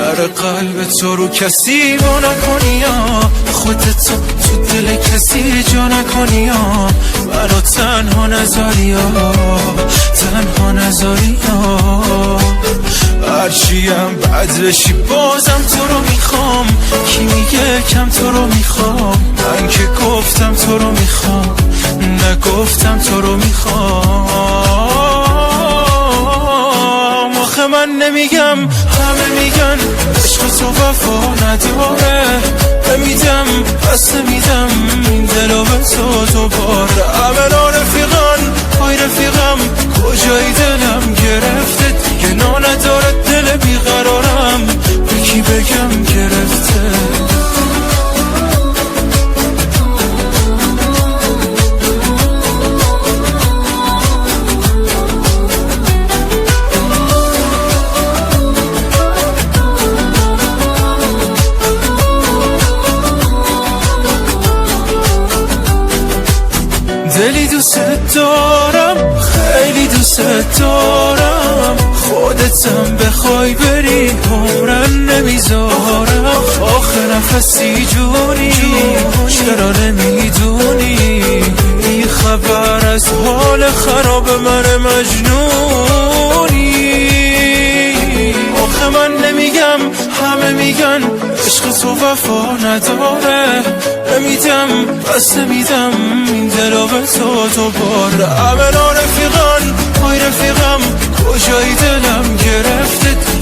در قلب تو رو کسی با نکنی خودتو تو دل کسی جا نکنی منو تنها نذاری تنها نذاری هرچیم بد بشی بازم تو رو میخوام کی میگه کم تو رو میخوام من که گفتم تو رو میخوام نگفتم تو رو میخوام آخه من نمیگم همه میگن عشق تو وفا نداره نمیدم پس نمیدم این دلو به تو دوباره اولا رفیقان های رفیقم کجای دلم گرفته دیگه نداره دل بیقرارم به کی بگم گرفته دلی دوست دارم خیلی دوست دارم خودتم بخوای بری عمرم نمیذارم آخه نفسی جونی چرا نمیدونی این خبر از حال خراب من مجنونی آخه من نمیگم همه میگن عشق تو وفا نداره نمیدم پس نمیدم این دلو به تو دوباره اولا رفیقان های رفیقم کجای دلم گرفته